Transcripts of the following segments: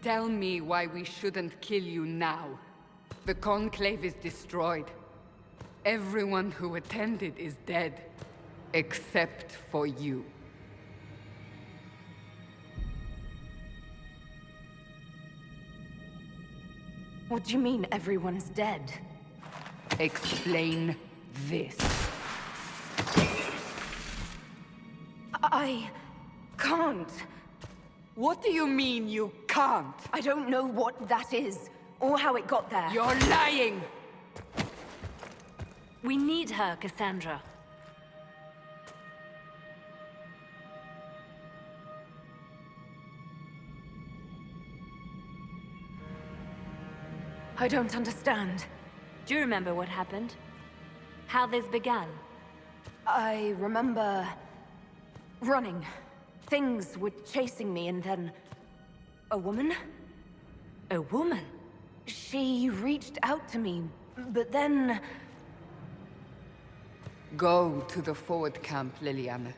Tell me why we shouldn't kill you now. The Conclave is destroyed. Everyone who attended is dead. Except for you. What do you mean everyone's dead? Explain this. I can't. What do you mean you can't? I don't know what that is, or how it got there. You're lying! We need her, Cassandra. I don't understand. Do you remember what happened? How this began? I remember... running. Things were chasing me, and then... a woman? A woman? She reached out to me, but then... Go to the forward camp, Liliana.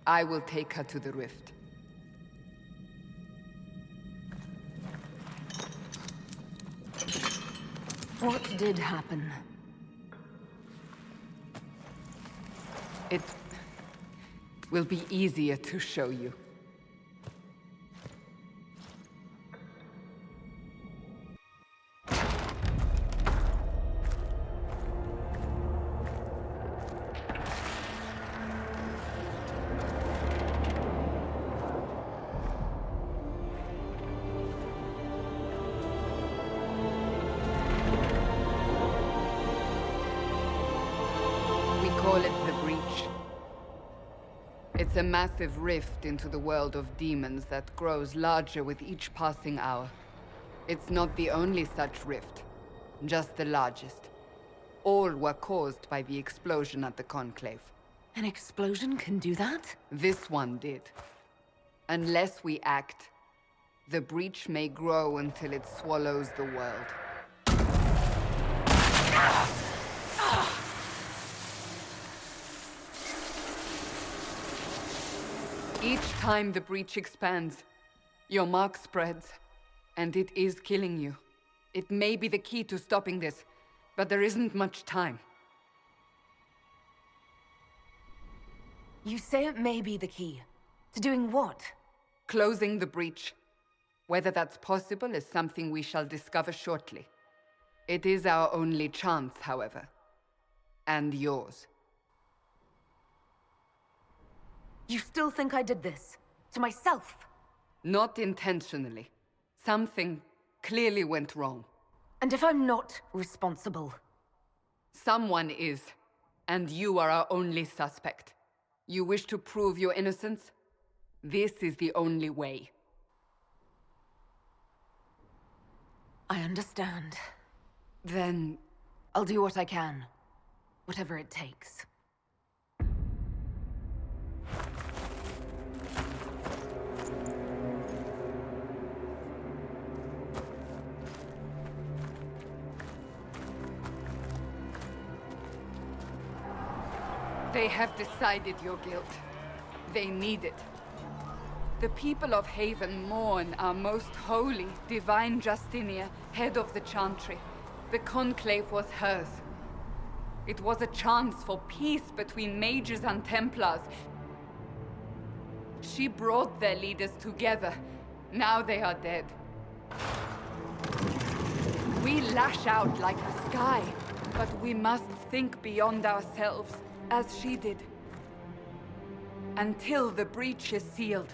I will take her to the rift. What did happen? It will be easier to show you. Call it the Breach. It's a massive rift into the world of demons that grows larger with each passing hour. It's not the only such rift, just the largest. All were caused by the explosion at the Conclave. An explosion can do that? This one did. Unless we act, the Breach may grow until it swallows the world. Each time the Breach expands, your mark spreads, and it is killing you. It may be the key to stopping this, but there isn't much time. You say it may be the key. To doing what? Closing the Breach. Whether that's possible is something we shall discover shortly. It is our only chance, however. And yours. You still think I did this? To myself? Not intentionally. Something clearly went wrong. And if I'm not responsible? Someone is, and you are our only suspect. You wish to prove your innocence? This is the only way. I understand. Then... I'll do what I can. Whatever it takes. They have decided your guilt. They need it. The people of Haven mourn our most holy, divine Justinia, head of the Chantry. The Conclave was hers. It was a chance for peace between mages and Templars. She brought their leaders together. Now they are dead. We lash out like the sky, but we must think beyond ourselves. As she did. Until the Breach is sealed.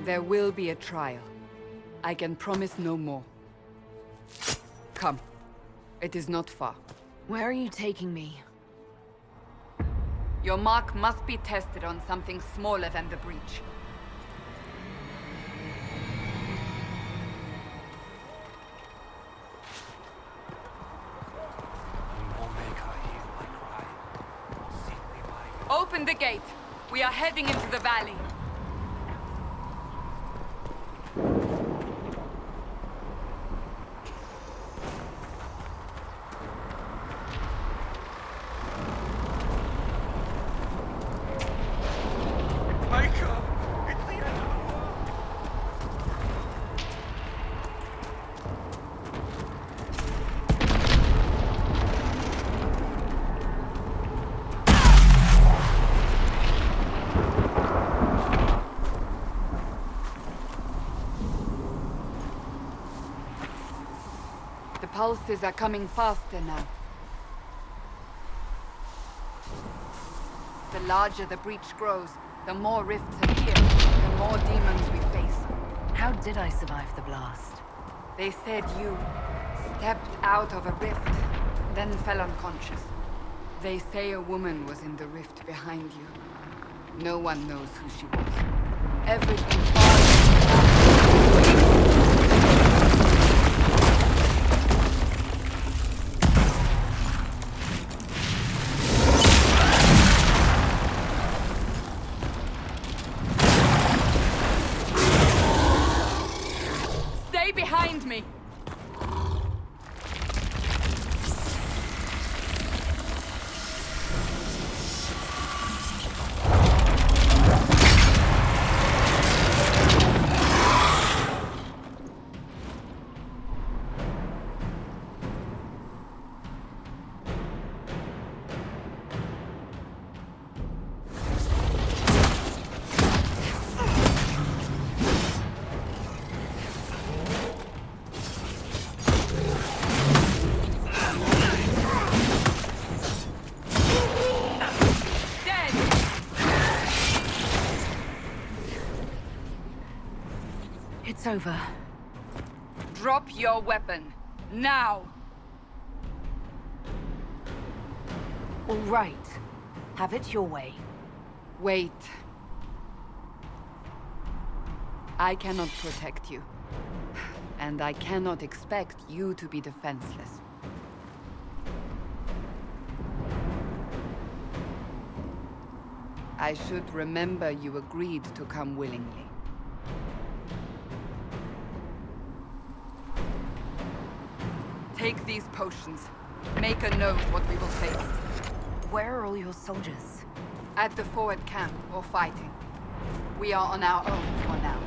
There will be a trial. I can promise no more. Come. It is not far. Where are you taking me? Your mark must be tested on something smaller than the Breach. Open the gate. We are heading into the valley. pulses are coming faster now. The larger the breach grows, the more rifts appear, the more demons we face. How did I survive the blast? They said you stepped out of a rift, then fell unconscious. They say a woman was in the rift behind you. No one knows who she was. Everything Stay behind me! It's over. Drop your weapon. Now! All right. Have it your way. Wait. I cannot protect you. And I cannot expect you to be defenseless. I should remember you agreed to come willingly. Take these potions. Make a note what we will face. Where are all your soldiers? At the forward camp, or fighting. We are on our own for now.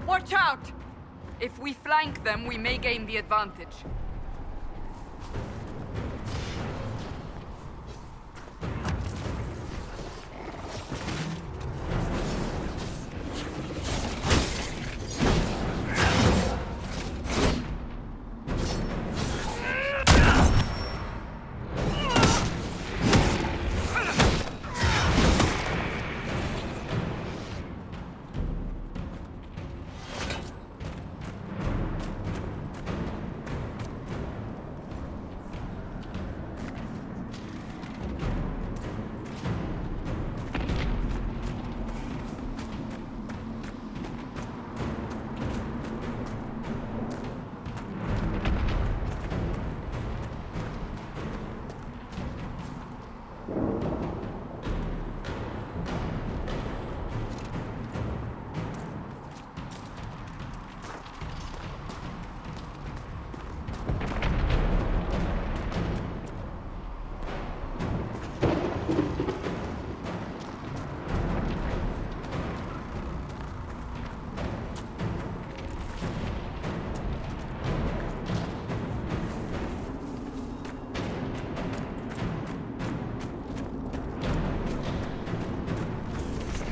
Watch out! If we flank them, we may gain the advantage.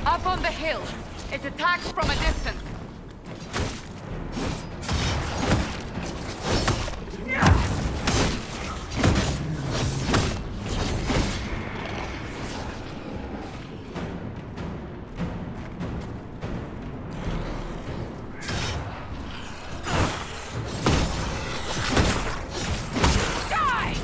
Up on the hill. It attacks from a distance. Die!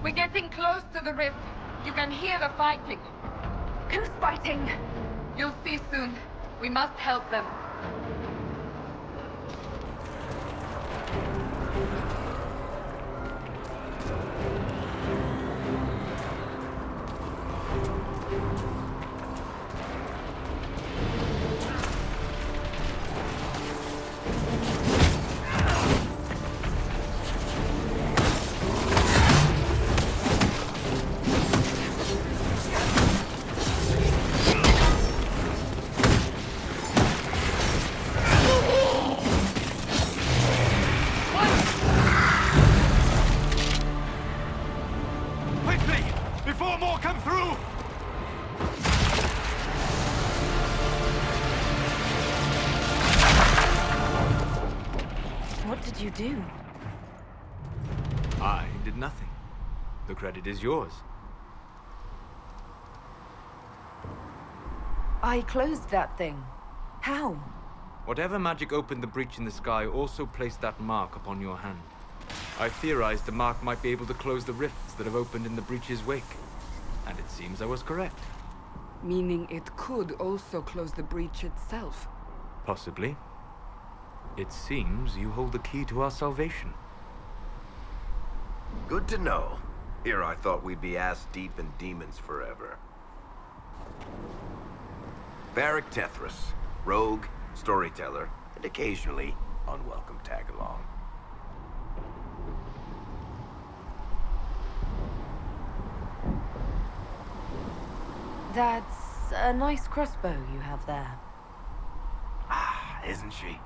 We're getting close to the rift. You can hear the fighting. Who's fighting? You'll see soon. We must help them. Before more come through! What did you do? I did nothing. The credit is yours. I closed that thing. How? Whatever magic opened the breach in the sky also placed that mark upon your hand. I theorized the mark might be able to close the rifts that have opened in the breach's wake. And it seems I was correct. Meaning it could also close the breach itself. Possibly. It seems you hold the key to our salvation. Good to know. Here I thought we'd be ass-deep in demons forever. Varric Tethras, rogue, storyteller, and occasionally unwelcome tag-along. That's a nice crossbow you have there. Ah, isn't she?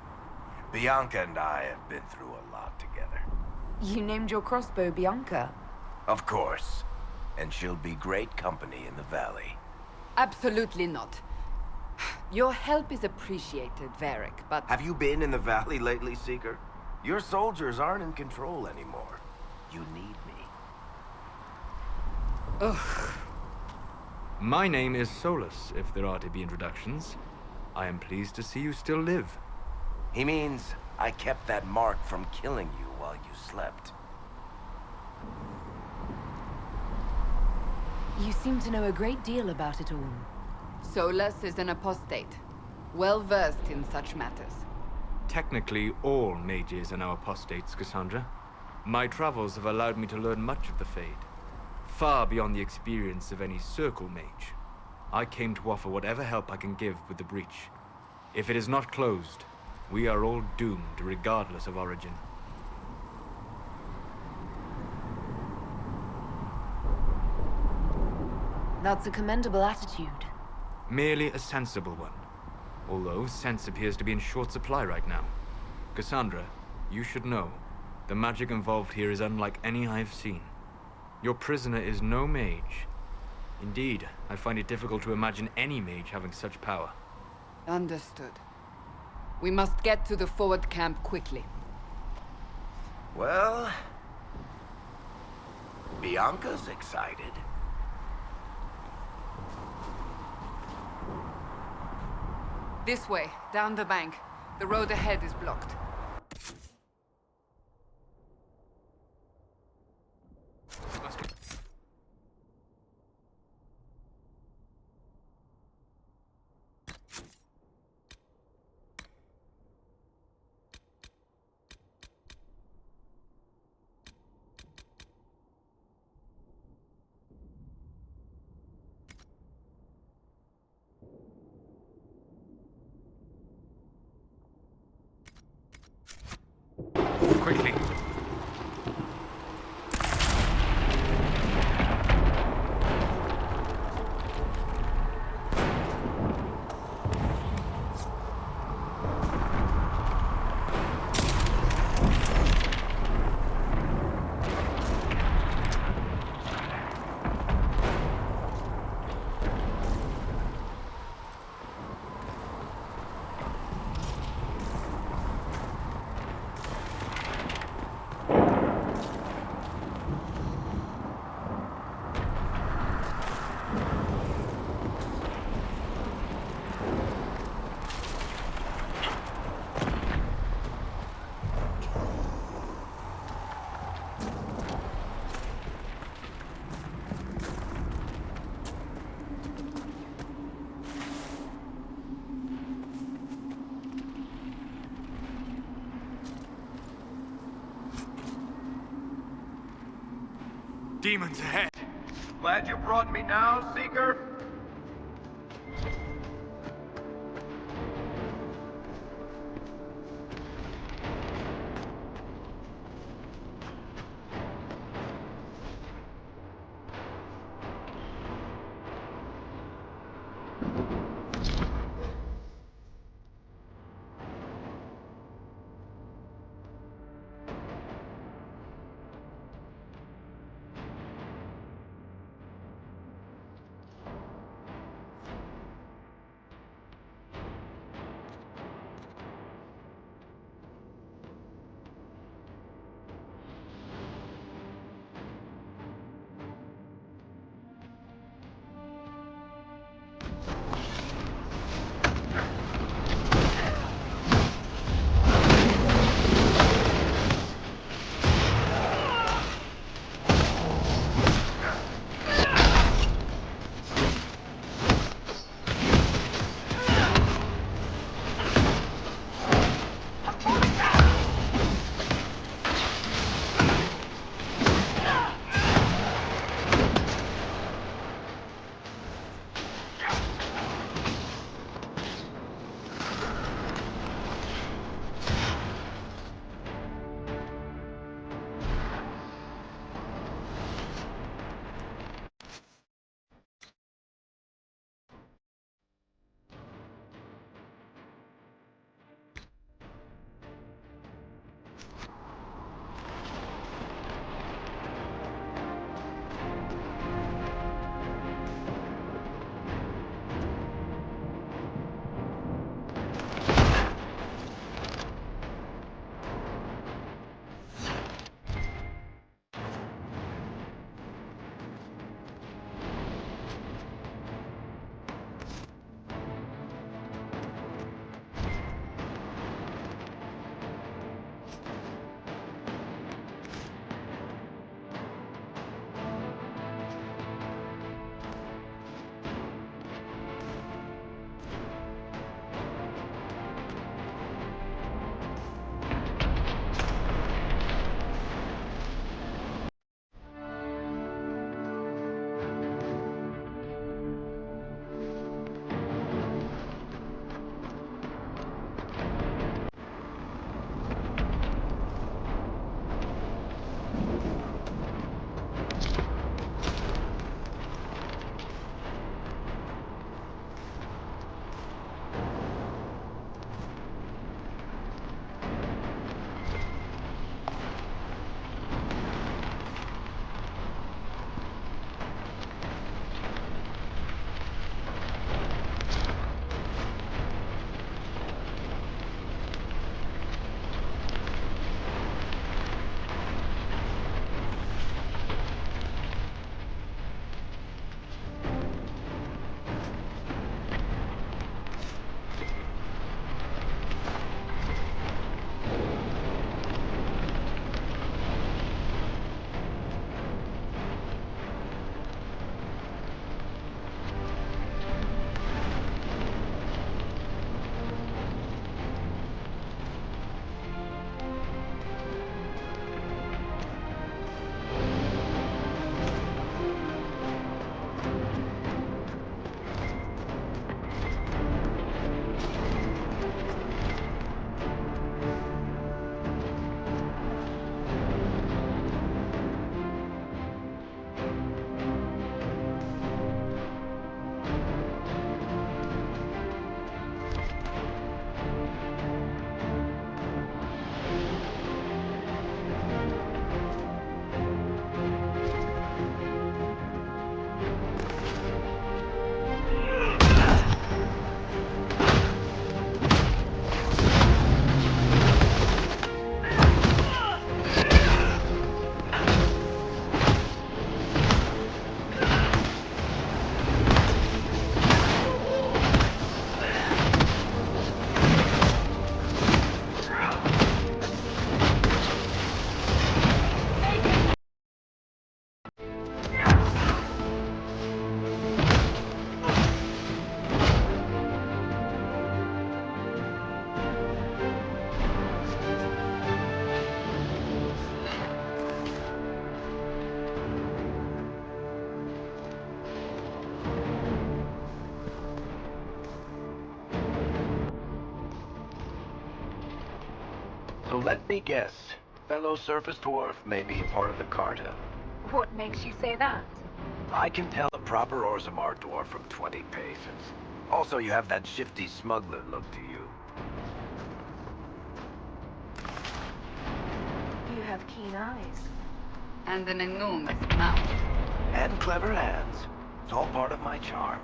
Bianca and I have been through a lot together. You named your crossbow Bianca. Of course. And she'll be great company in the valley. Absolutely not. Your help is appreciated, Varric, but... Have you been in the valley lately, Seeker? Your soldiers aren't in control anymore. You need me. Ugh. My name is Solus, if there are to be introductions. I am pleased to see you still live. He means I kept that mark from killing you while you slept. You seem to know a great deal about it all. Solus is an apostate, well-versed in such matters. Technically, all mages are now apostates, Cassandra. My travels have allowed me to learn much of the Fade. Far beyond the experience of any circle mage. I came to offer whatever help I can give with the breach. If it is not closed, we are all doomed regardless of origin. That's a commendable attitude. Merely a sensible one. Although sense appears to be in short supply right now. Cassandra, you should know, the magic involved here is unlike any I've seen. Your prisoner is no mage. Indeed, I find it difficult to imagine any mage having such power. Understood. We must get to the forward camp quickly. Well... Bianca's excited. This way, down the bank. The road ahead is blocked. Quickly. demons ahead. Glad you brought me now, Seeker. let me guess. Fellow surface dwarf may be part of the Carta. What makes you say that? I can tell a proper Orzammar dwarf from 20 paces. Also, you have that shifty smuggler look to you. You have keen eyes. And an enormous mouth. And clever hands. It's all part of my charm.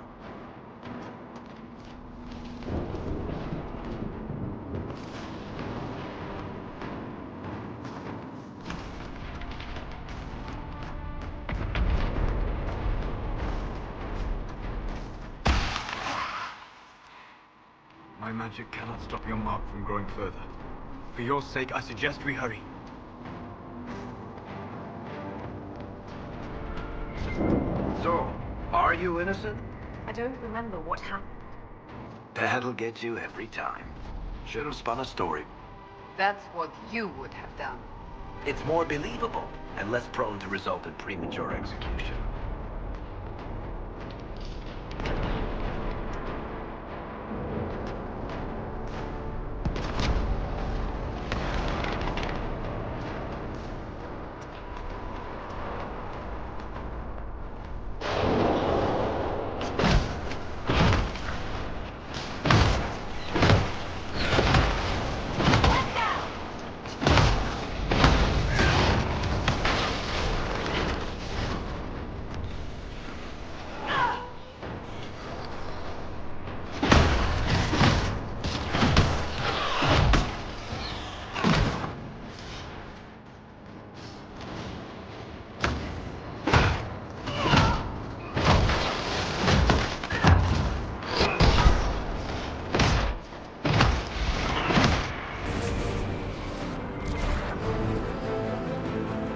My magic cannot stop your mark from growing further. For your sake, I suggest we hurry. So, are you innocent? I don't remember what happened. That'll get you every time. Should have spun a story. That's what you would have done. It's more believable and less prone to result in premature execution.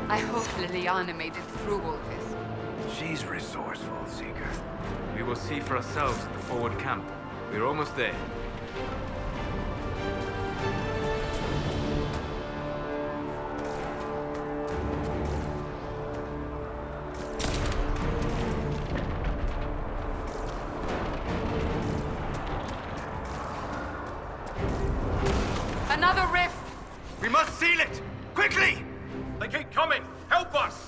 I hope Liliana made it through all this. She's resourceful, Seeker. We will see for ourselves at the forward camp. We're almost there. Another rift! We must seal it! Quickly! They keep coming! Help us!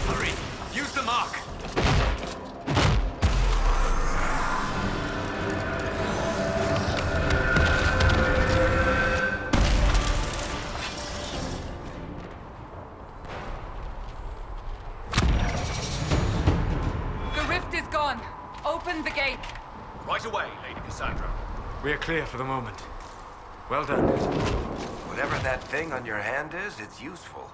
Hurry! Use the mark! The rift is gone. Open the gate. Right away, Lady Cassandra. We are clear for the moment. Well done. Whatever that thing on your hand is, it's useful.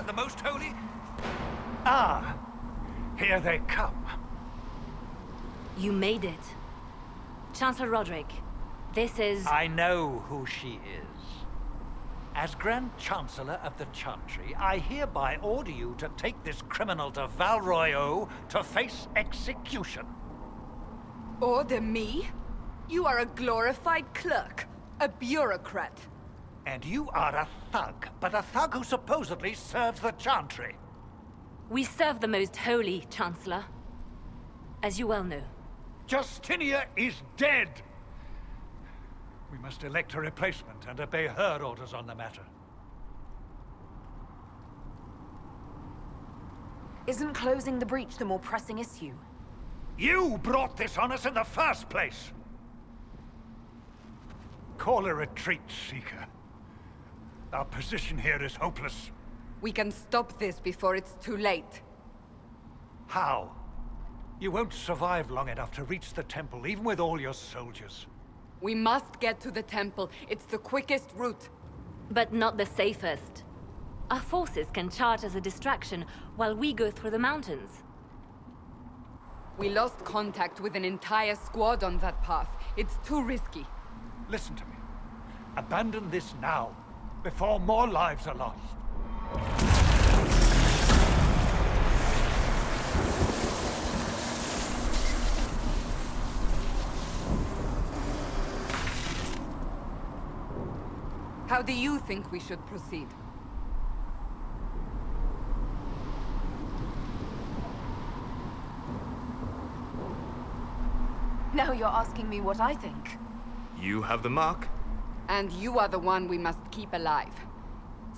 the Most Holy? Ah, here they come. You made it. Chancellor Roderick, this is... I know who she is. As Grand Chancellor of the Chantry, I hereby order you to take this criminal to Val Royeaux to face execution. Order me? You are a glorified clerk, a bureaucrat. And you are a thug, but a thug who supposedly serves the Chantry. We serve the Most Holy, Chancellor. As you well know. Justinia is dead! We must elect a replacement and obey her orders on the matter. Isn't closing the breach the more pressing issue? You brought this on us in the first place! Call a retreat, Seeker. Our position here is hopeless. We can stop this before it's too late. How? You won't survive long enough to reach the temple, even with all your soldiers. We must get to the temple. It's the quickest route. But not the safest. Our forces can charge as a distraction while we go through the mountains. We lost contact with an entire squad on that path. It's too risky. Listen to me. Abandon this now, before more lives are lost. How do you think we should proceed? Now you're asking me what I think. You have the mark? And you are the one we must keep alive.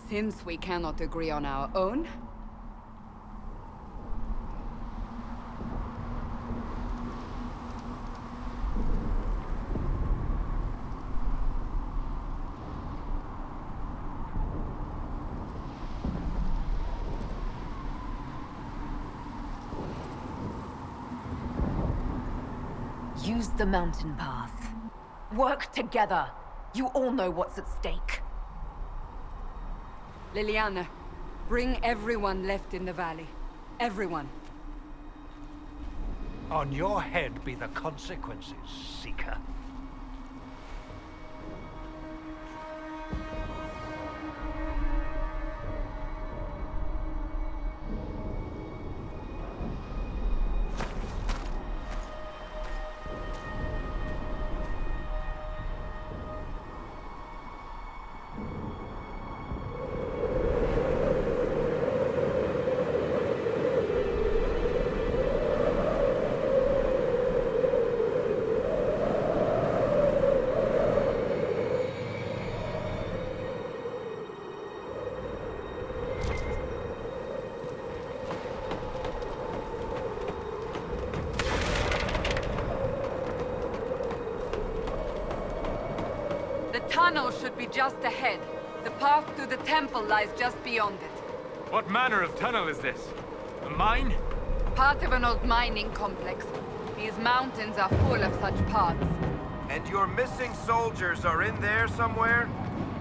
Since we cannot agree on our own, use the mountain path. Work together. You all know what's at stake. Liliana, bring everyone left in the valley. Everyone. On your head be the consequences, Seeker. The tunnel should be just ahead. The path to the temple lies just beyond it. What manner of tunnel is this? A mine? Part of an old mining complex. These mountains are full of such paths. And your missing soldiers are in there somewhere?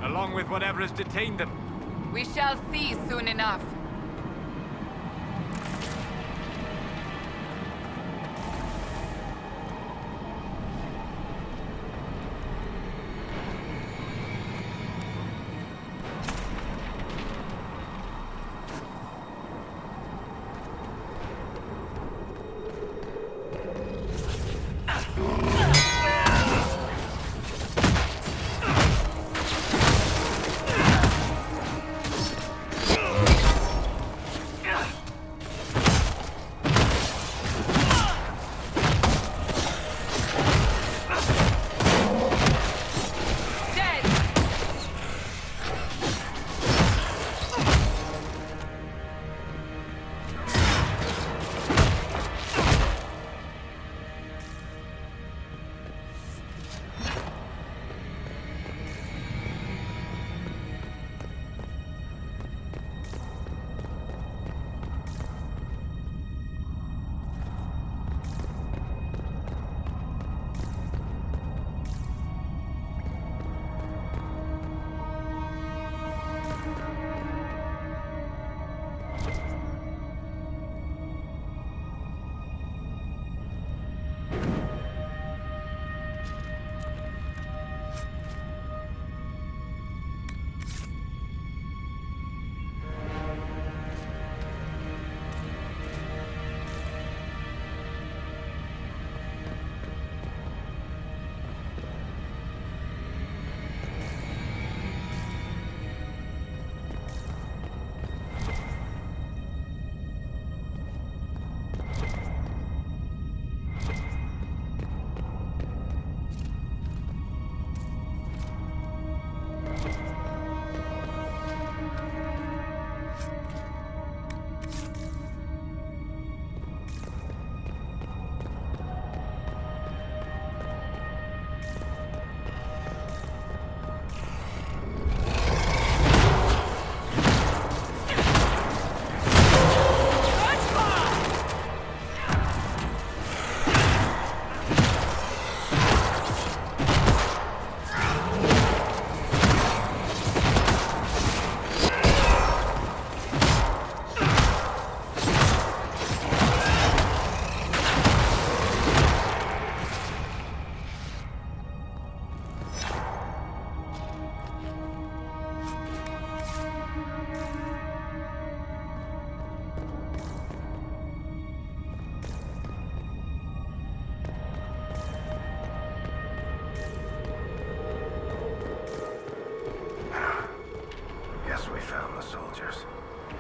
Along with whatever has detained them. We shall see soon enough.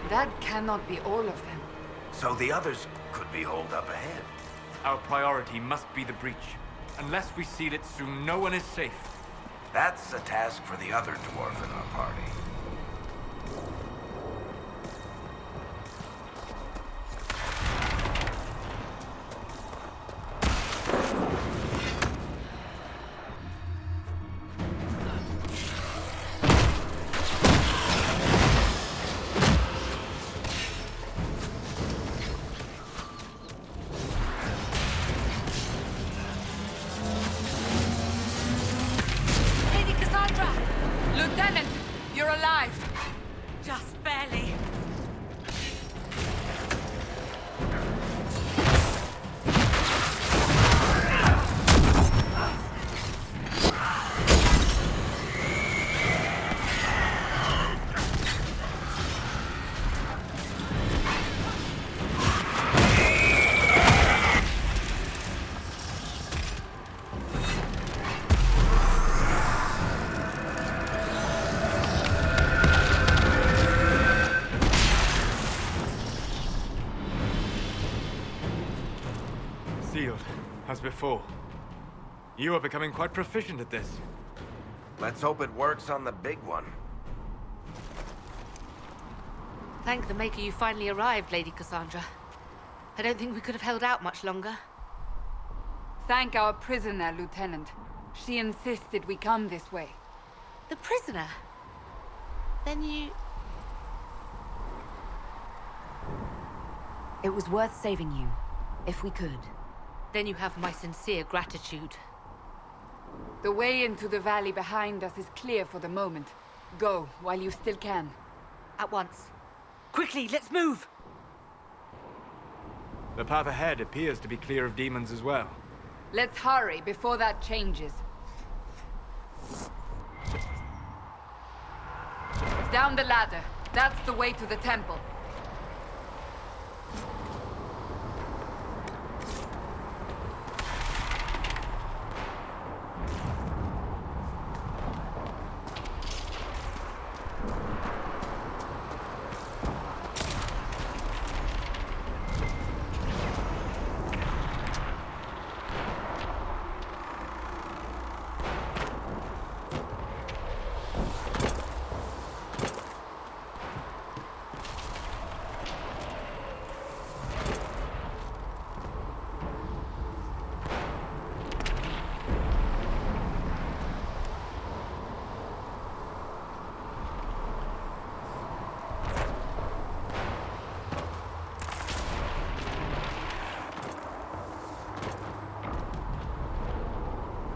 That cannot be all of them. So the others could be holed up ahead. Our priority must be the breach. Unless we seal it soon, no one is safe. That's a task for the other dwarf in our party. Lieutenant, you're alive. Just barely. Sealed, as before. You are becoming quite proficient at this. Let's hope it works on the big one. Thank the Maker you finally arrived, Lady Cassandra. I don't think we could have held out much longer. Thank our prisoner, Lieutenant. She insisted we come this way. The prisoner? Then you... It was worth saving you, if we could. Then you have my sincere gratitude. The way into the valley behind us is clear for the moment. Go, while you still can. At once. Quickly, let's move! The path ahead appears to be clear of demons as well. Let's hurry before that changes. Down the ladder. That's the way to the temple.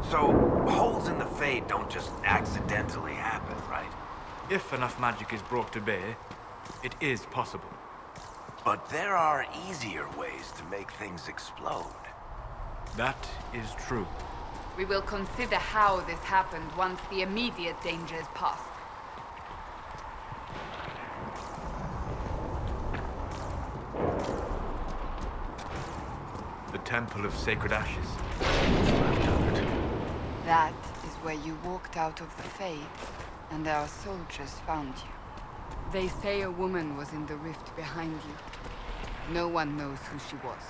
So, holes in the Fade don't just accidentally happen, right? If enough magic is brought to bear, it is possible. But there are easier ways to make things explode. That is true. We will consider how this happened once the immediate danger is past. The Temple of Sacred Ashes. That is where you walked out of the Fade, and our soldiers found you. They say a woman was in the rift behind you. No one knows who she was.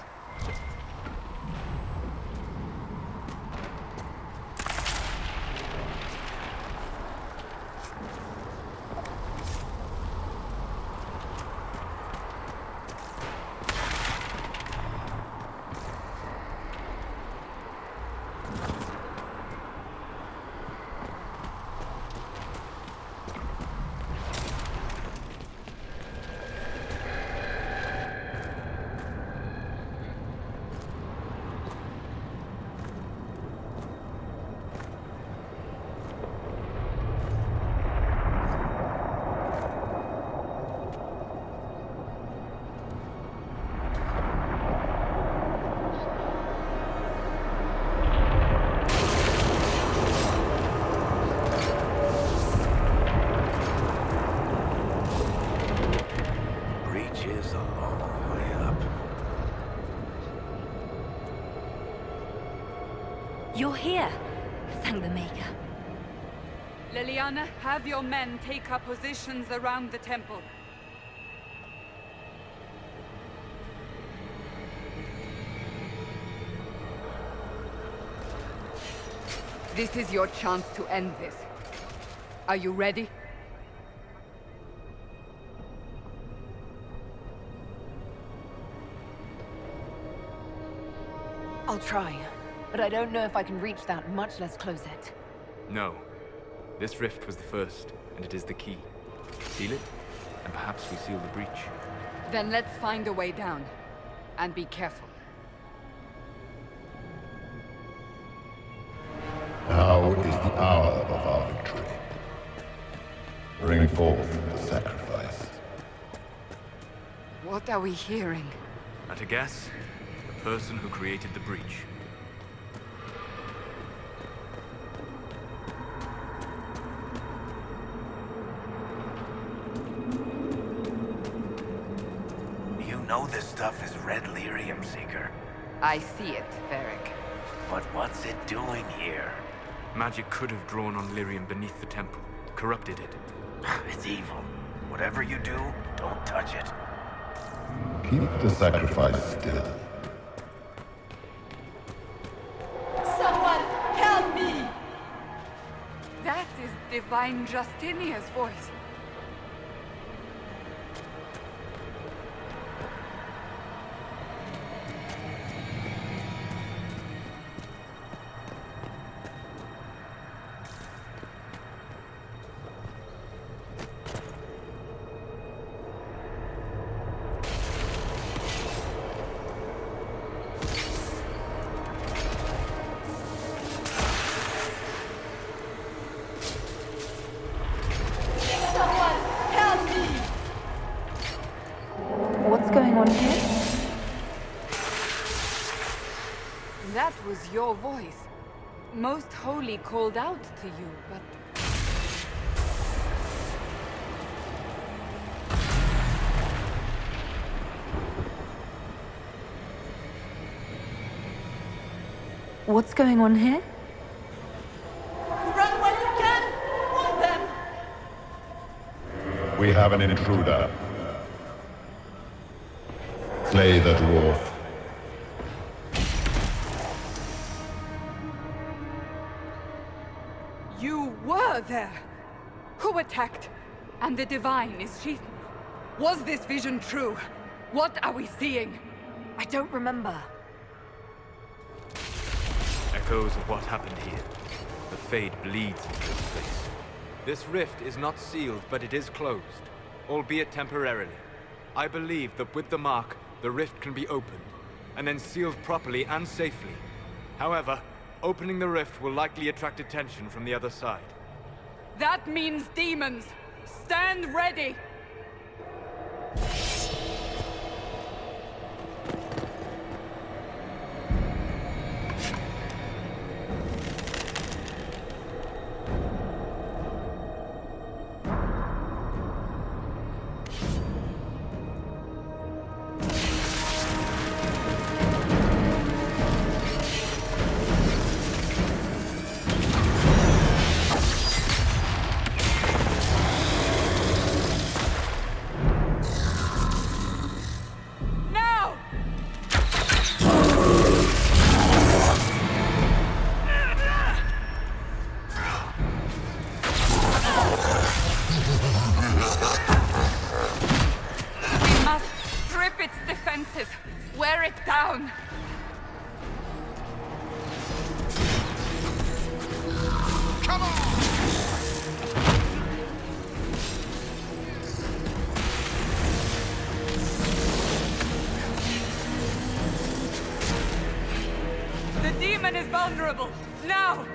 here. Thank the Maker. Liliana, have your men take up positions around the temple. This is your chance to end this. Are you ready? I'll try, but I don't know if I can reach that, much less close it. No. This rift was the first, and it is the key. Seal it, and perhaps we seal the breach. Then let's find a way down. And be careful. Now is the hour of our victory. Bring forth the sacrifice. What are we hearing? At a guess, the person who created the breach. You know this stuff is red lyrium, Seeker. I see it, Varric. But what's it doing here? Magic could have drawn on lyrium beneath the temple, corrupted it. It's evil. Whatever you do, don't touch it. Keep the sacrifice still. Someone help me! That is Divine Justinia's voice. What's going on here? That was your voice. Most Holy called out to you, but... What's going on here? Run while you can! Warn them! We have an intruder. Slay the dwarf. You were there! Who attacked? And the Divine, is she... Was this vision true? What are we seeing? I don't remember. Echoes of what happened here. The Fade bleeds into this place. This rift is not sealed, but it is closed, albeit temporarily. I believe that with the mark, the rift can be opened, and then sealed properly and safely. However, opening the rift will likely attract attention from the other side. That means demons! Stand ready! Wear it down! Come on! The demon is vulnerable! Now!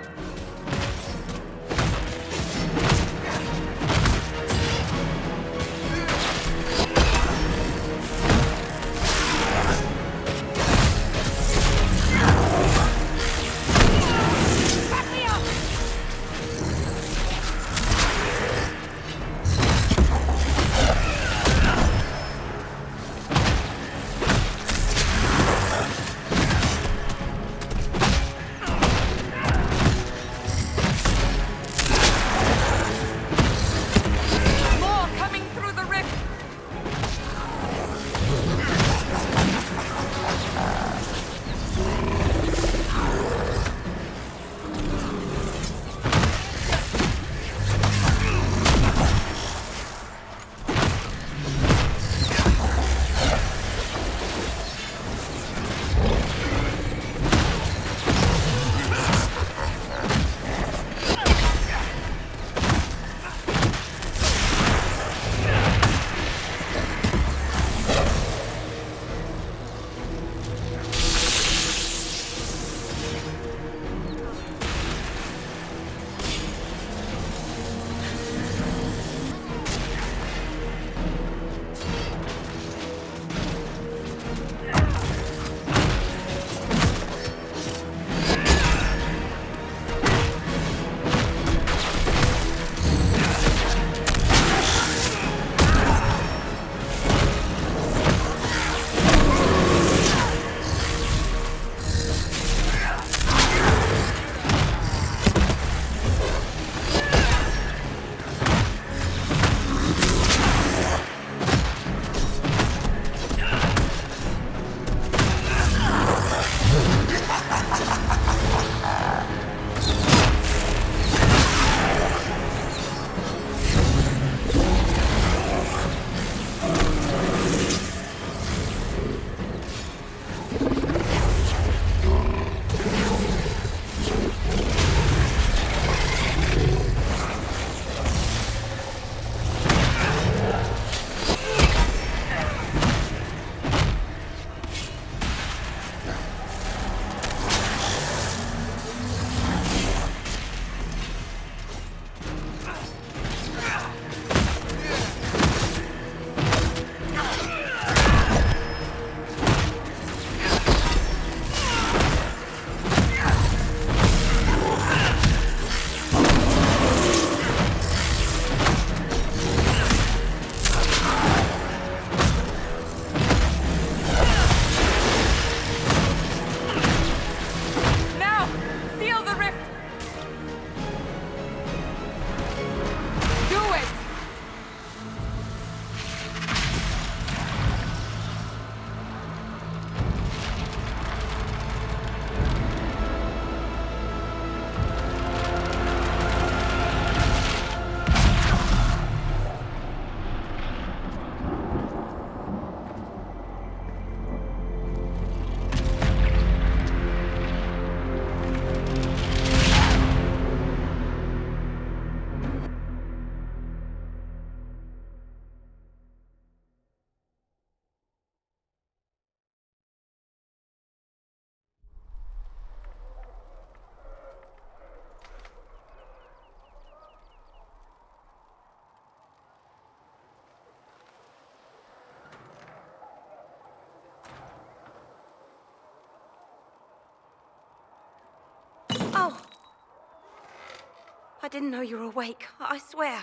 didn't know you were awake, I swear.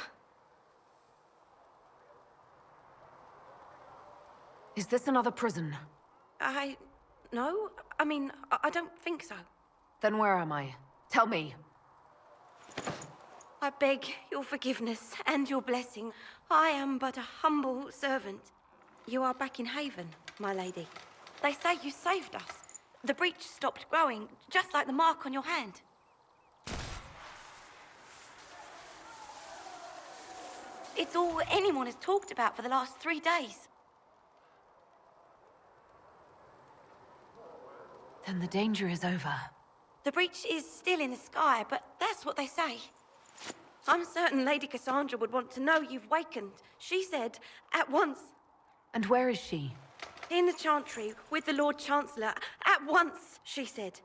Is this another prison? No. I mean, I don't think so. Then where am I? Tell me. I beg your forgiveness and your blessing. I am but a humble servant. You are back in Haven, my lady. They say you saved us. The breach stopped growing, just like the mark on your hand. It's all anyone has talked about for the last 3 days. Then the danger is over. The breach is still in the sky, but that's what they say. I'm certain Lady Cassandra would want to know you've wakened. She said, at once. And where is she? In the Chantry, with the Lord Chancellor. At once, she said.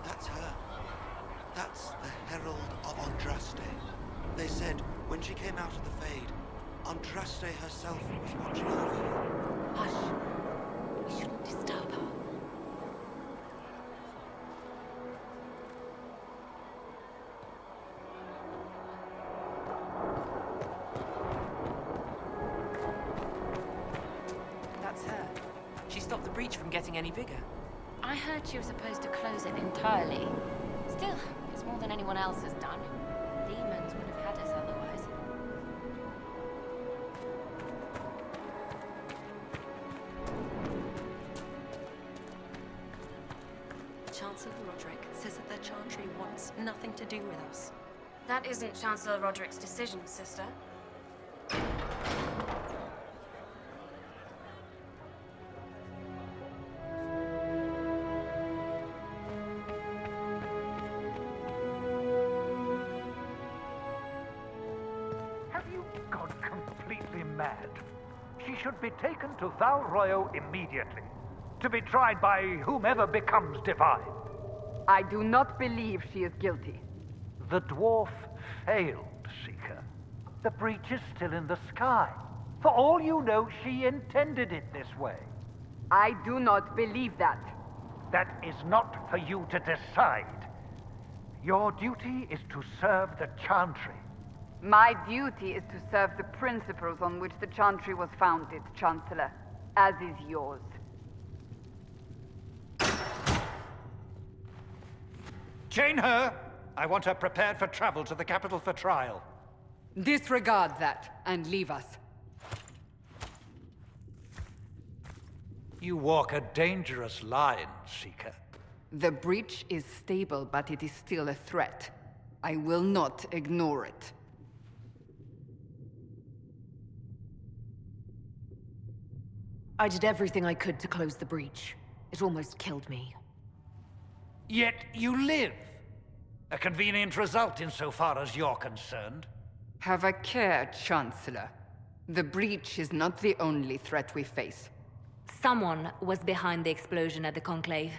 That's her. That's the Herald of Andraste. They said when she came out of the Fade, Andraste herself was watching over her. Hush. We shouldn't disturb her. That's her. She stopped the breach from getting any bigger. I heard she was supposed to close it entirely. Still, it's more than anyone else has done. Demons would have had us otherwise. Chancellor Roderick says that the Chantry wants nothing to do with us. That isn't Chancellor Roderick's decision, sister. Mad. She should be taken to Val Royo immediately, to be tried by whomever becomes divine. I do not believe she is guilty. The dwarf failed, Seeker. The breach is still in the sky. For all you know, she intended it this way. I do not believe that. That is not for you to decide. Your duty is to serve the Chantry. My duty is to serve the principles on which the Chantry was founded, Chancellor, as is yours. Chain her! I want her prepared for travel to the capital for trial. Disregard that, and leave us. You walk a dangerous line, Seeker. The breach is stable, but it is still a threat. I will not ignore it. I did everything I could to close the breach. It almost killed me. Yet you live. A convenient result insofar as you're concerned. Have a care, Chancellor. The breach is not the only threat we face. Someone was behind the explosion at the Conclave.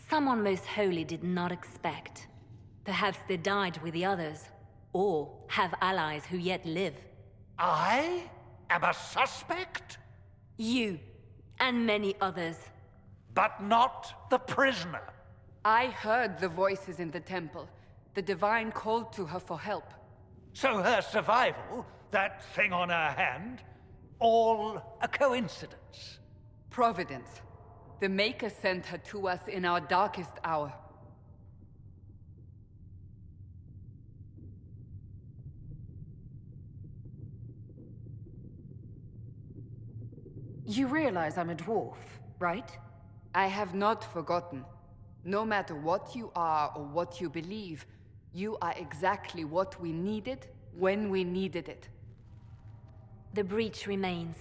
Someone most holy did not expect. Perhaps they died with the others, or have allies who yet live. I am a suspect? You, and many others. But not the prisoner. I heard the voices in the temple. The Divine called to her for help. So her survival, that thing on her hand, all a coincidence? Providence. The Maker sent her to us in our darkest hour. You realize I'm a dwarf, right? I have not forgotten. No matter what you are or what you believe, you are exactly what we needed when we needed it. The breach remains,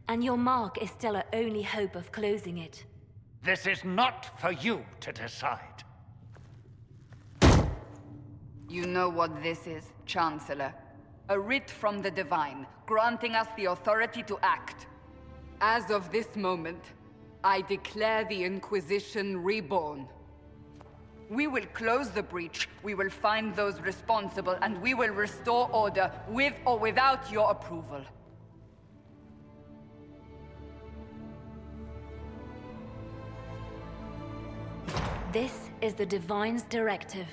and your mark is still our only hope of closing it. This is not for you to decide. You know what this is, Chancellor. A writ from the Divine, granting us the authority to act. As of this moment, I declare the Inquisition reborn. We will close the breach, we will find those responsible, and we will restore order, with or without your approval. This is the Divine's directive.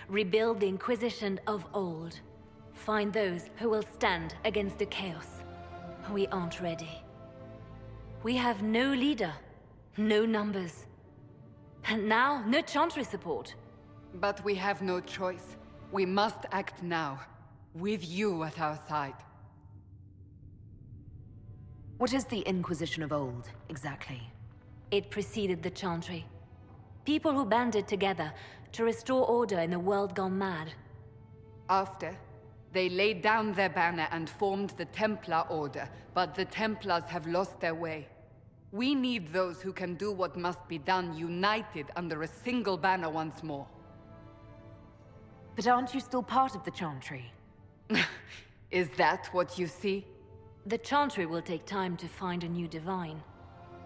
Rebuild the Inquisition of old. Find those who will stand against the chaos. We aren't ready. We have no leader, no numbers. And now, no Chantry support. But we have no choice. We must act now, with you at our side. What is the Inquisition of old, exactly? It preceded the Chantry. People who banded together to restore order in a world gone mad. After, they laid down their banner and formed the Templar Order, but the Templars have lost their way. We need those who can do what must be done, united under a single banner once more. But aren't you still part of the Chantry? Is that what you see? The Chantry will take time to find a new Divine.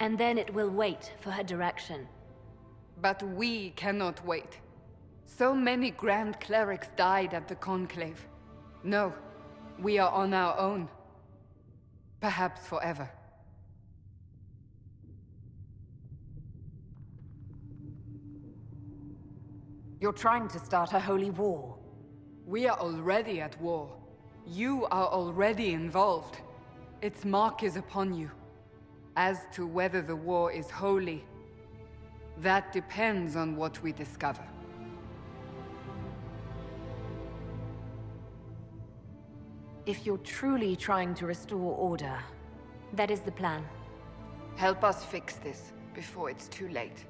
And then it will wait for her direction. But we cannot wait. So many Grand Clerics died at the Conclave. No, we are on our own. Perhaps forever. You're trying to start a holy war. We are already at war. You are already involved. Its mark is upon you. As to whether the war is holy, that depends on what we discover. If you're truly trying to restore order... That is the plan. Help us fix this before it's too late.